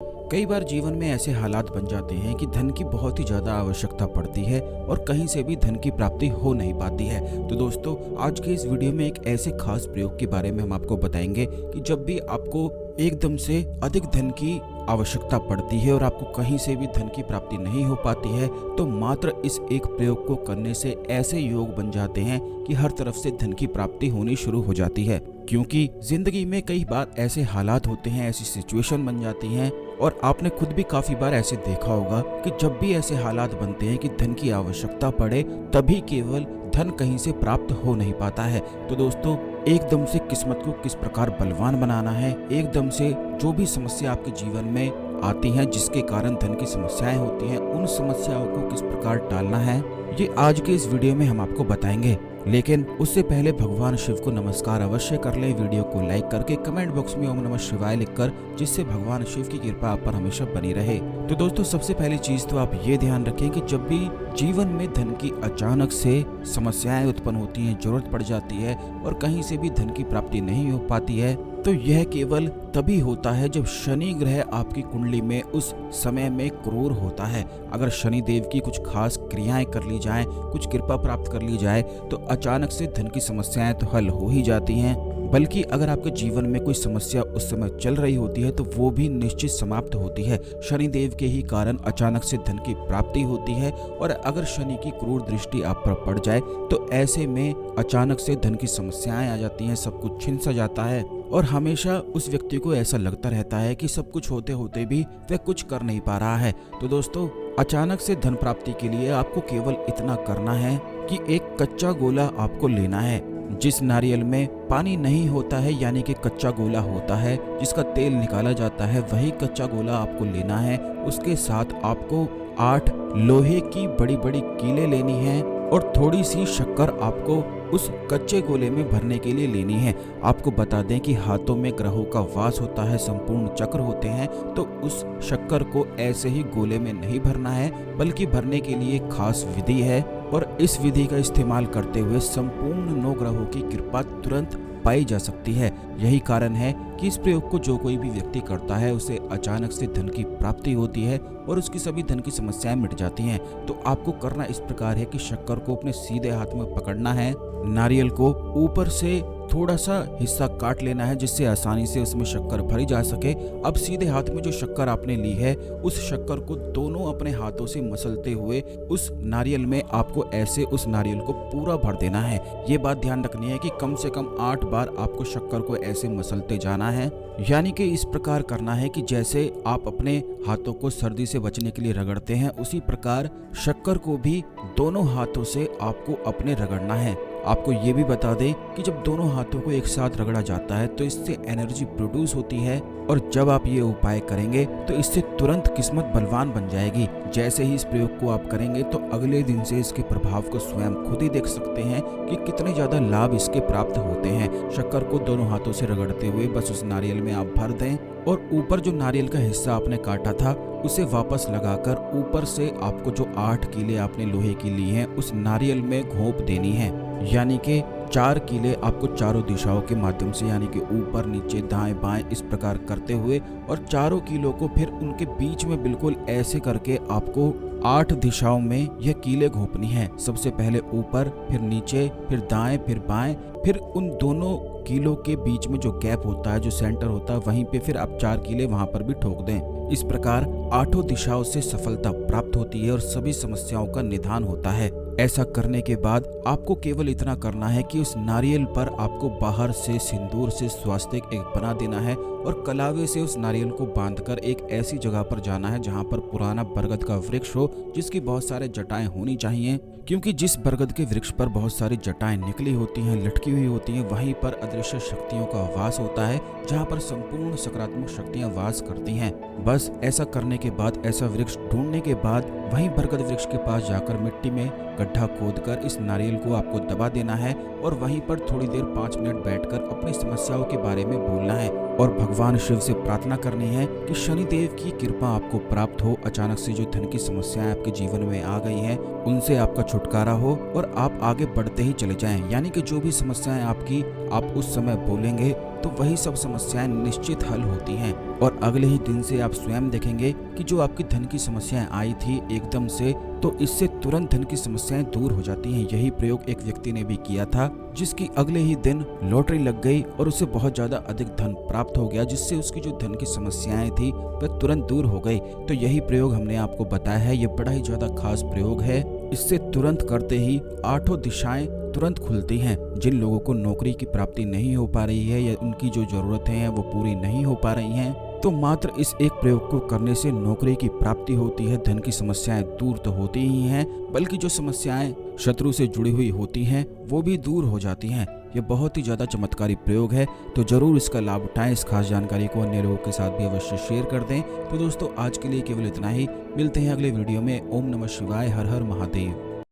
कई बार जीवन में ऐसे हालात बन जाते हैं कि धन की बहुत ही ज़्यादा आवश्यकता पड़ती है और कहीं से भी धन की प्राप्ति हो नहीं पाती है। तो दोस्तों, आज के इस वीडियो में एक ऐसे खास प्रयोग के बारे में हम आपको बताएंगे कि जब भी आपको एकदम से अधिक धन की आवश्यकता पड़ती है और आपको कहीं से भी धन की प्राप्ति नहीं हो पाती है, तो मात्र इस एक प्रयोग को करने से ऐसे योग बन जाते हैं कि हर तरफ से धन की प्राप्ति होनी शुरू हो जाती है। क्योंकि जिंदगी में कई बार ऐसे हालात होते हैं, ऐसी सिचुएशन बन जाती हैं और आपने खुद भी काफी बार ऐसे देखा होगा कि जब भी ऐसे हालात बनते हैं कि धन की आवश्यकता पड़े, तभी केवल धन कहीं से प्राप्त हो नहीं पाता है। तो दोस्तों, एकदम से किस्मत को किस प्रकार बलवान बनाना है, एकदम से जो भी समस्या आपके जीवन में आती हैं जिसके कारण धन की समस्याएं होती हैं, उन समस्याओं को किस प्रकार टालना है, ये आज के इस वीडियो में हम आपको बताएंगे। लेकिन उससे पहले भगवान शिव को नमस्कार अवश्य कर लें, वीडियो को लाइक करके कमेंट बॉक्स में ओम नमः शिवाय लिखकर, जिससे भगवान शिव की कृपा आप पर हमेशा बनी रहे। तो दोस्तों, सबसे पहली चीज तो आप ये ध्यान रखें कि जब भी जीवन में धन की अचानक से समस्याएं उत्पन्न होती हैं, जरूरत पड़ जाती है और कहीं से भी धन की प्राप्ति नहीं हो पाती है, तो यह केवल तभी होता है जब शनि ग्रह आपकी कुंडली में उस समय में क्रूर होता है। अगर शनि देव की कुछ खास क्रियाएं कर ली जाएं, कुछ कृपा प्राप्त कर ली जाए, तो अचानक से धन की समस्याएं तो हल हो ही जाती हैं। बल्कि अगर आपके जीवन में कोई समस्या उस समय चल रही होती है तो वो भी निश्चित समाप्त होती है। शनि देव के ही कारण अचानक से धन की प्राप्ति होती है। और अगर शनि की क्रूर दृष्टि आप पर पड़ जाए तो ऐसे में अचानक से धन की समस्याएं आ जाती हैं, सब कुछ छिन सा जाता है और हमेशा उस व्यक्ति को ऐसा लगता रहता है कि सब कुछ होते होते भी वह कुछ कर नहीं पा रहा है। तो दोस्तों, अचानक से धन प्राप्ति के लिए आपको केवल इतना करना है कि एक कच्चा गोला आपको लेना है। जिस नारियल में पानी नहीं होता है, यानी कि कच्चा गोला होता है जिसका तेल निकाला जाता है, वही कच्चा गोला आपको लेना है। उसके साथ आपको 8 लोहे की बड़ी बड़ी कीलें लेनी है और थोड़ी सी शक्कर आपको उस कच्चे गोले में भरने के लिए लेनी है। आपको बता दें कि हाथों में ग्रहों का वास होता है, संपूर्ण चक्र होते हैं, तो उस शक्कर को ऐसे ही गोले में नहीं भरना है, बल्कि भरने के लिए खास विधि है और इस विधि का इस्तेमाल करते हुए संपूर्ण 9 ग्रहों की कृपा तुरंत पाई जा सकती है। यही कारण है कि इस प्रयोग को जो कोई भी व्यक्ति करता है उसे अचानक से धन की प्राप्ति होती है और उसकी सभी धन की समस्याएं मिट जाती हैं। तो आपको करना इस प्रकार है कि शक्कर को अपने सीधे हाथ में पकड़ना है, नारियल को ऊपर से थोड़ा सा हिस्सा काट लेना है जिससे आसानी से उसमें शक्कर भरी जा सके। अब सीधे हाथ में जो शक्कर आपने ली है, उस शक्कर को दोनों अपने हाथों से मसलते हुए उस नारियल में आपको ऐसे उस नारियल को पूरा भर देना है। ये बात ध्यान रखनी है कि कम से कम 8 बार आपको शक्कर को ऐसे मसलते जाना है, यानी कि इस प्रकार करना है कि जैसे आप अपने हाथों को सर्दी से बचने के लिए रगड़ते हैं, उसी प्रकार शक्कर को भी दोनों हाथों से आपको अपने रगड़ना है। आपको ये भी बता दें कि जब दोनों हाथों को एक साथ रगड़ा जाता है तो इससे एनर्जी प्रोड्यूस होती है और जब आप ये उपाय करेंगे तो इससे तुरंत किस्मत बलवान बन जाएगी। जैसे ही इस प्रयोग को आप करेंगे तो अगले दिन से इसके प्रभाव को स्वयं खुद ही देख सकते हैं कि कितने ज्यादा लाभ इसके प्राप्त होते हैं। शक्कर को दोनों हाथों से रगड़ते हुए बस उस नारियल में आप भर दें और ऊपर जो नारियल का हिस्सा आपने काटा था उसे वापस लगाकर ऊपर से आपको जो 8 कीले आपने लोहे की ली हैं उस नारियल में घोंप देनी है। यानी कि 4 कीले आपको चारों दिशाओं के माध्यम से, यानी कि ऊपर नीचे दाएं बाएं इस प्रकार करते हुए, और चारों कीलों को फिर उनके बीच में बिल्कुल ऐसे करके आपको 8 दिशाओं में यह कीले घोंपनी है। सबसे पहले ऊपर, फिर नीचे, फिर दाएं, फिर बाएं, फिर उन दोनों कीलों के बीच में जो गैप होता है, जो सेंटर होता है, वहीं पे फिर आप 4 कीले वहां पर भी ठोक दें। इस प्रकार 8 दिशाओं से सफलता प्राप्त होती है और सभी समस्याओं का निदान होता है। ऐसा करने के बाद आपको केवल इतना करना है कि उस नारियल पर आपको बाहर से सिंदूर से स्वास्तिक एक बना देना है और कलावे से उस नारियल को बांधकर एक ऐसी जगह पर जाना है जहां पर पुराना बरगद का वृक्ष हो, जिसकी बहुत सारे जटाएं होनी चाहिए। क्योंकि जिस बरगद के वृक्ष पर बहुत सारी जटाएं निकली होती हैं, लटकी हुई होती हैं, वहीं पर अदृश्य शक्तियों का वास होता है, जहां पर संपूर्ण सकारात्मक शक्तियां वास करती हैं। बस ऐसा करने के बाद, ऐसा वृक्ष ढूंढने के बाद, वहीं बरगद वृक्ष के पास जाकर मिट्टी में गड्ढा खोदकर इस नारियल को आपको दबा देना है और वहीं पर थोड़ी देर 5 मिनट बैठकर अपनी समस्याओं के बारे में बोलना है। और भगवान शिव से प्रार्थना करनी है कि शनिदेव की कृपा आपको प्राप्त हो। अचानक से जो धन की समस्याएं आपके जीवन में आ गई हैं उनसे आपका छुटकारा हो और आप आगे बढ़ते ही चले जाएं। यानी कि जो भी समस्याएं आपकी आप उस समय बोलेंगे तो वही सब समस्याएं निश्चित हल होती हैं और अगले ही दिन से आप स्वयं देखेंगे कि जो आपकी धन की समस्याएं आई थी एकदम से, तो इससे तुरंत धन की समस्याएं दूर हो जाती हैं। यही प्रयोग एक व्यक्ति ने भी किया था जिसकी अगले ही दिन लॉटरी लग गई और उसे बहुत ज्यादा अधिक धन प्राप्त हो गया, जिससे उसकी जो धन की समस्याएं थी वह तुरंत दूर हो गई। तो यही प्रयोग हमने आपको बताया है। ये बड़ा ही ज्यादा खास प्रयोग है। इससे तुरंत करते ही 8 दिशाएं तुरंत खुलती हैं। जिन लोगों को नौकरी की प्राप्ति नहीं हो पा रही है या उनकी जो जरूरतें हैं वो पूरी नहीं हो पा रही हैं, तो मात्र इस एक प्रयोग को करने से नौकरी की प्राप्ति होती है। धन की समस्याएं दूर तो होती ही हैं, बल्कि जो समस्याएं शत्रु से जुड़ी हुई होती हैं वो भी दूर हो जाती हैं। यह बहुत ही ज्यादा चमत्कारी प्रयोग है, तो जरूर इसका लाभ उठाएं। इस खास जानकारी को अन्य लोगों के साथ भी अवश्य शेयर कर दें। तो दोस्तों आज के लिए केवल इतना ही। मिलते हैं अगले वीडियो में। ओम नमः शिवाय। हर हर महादेव।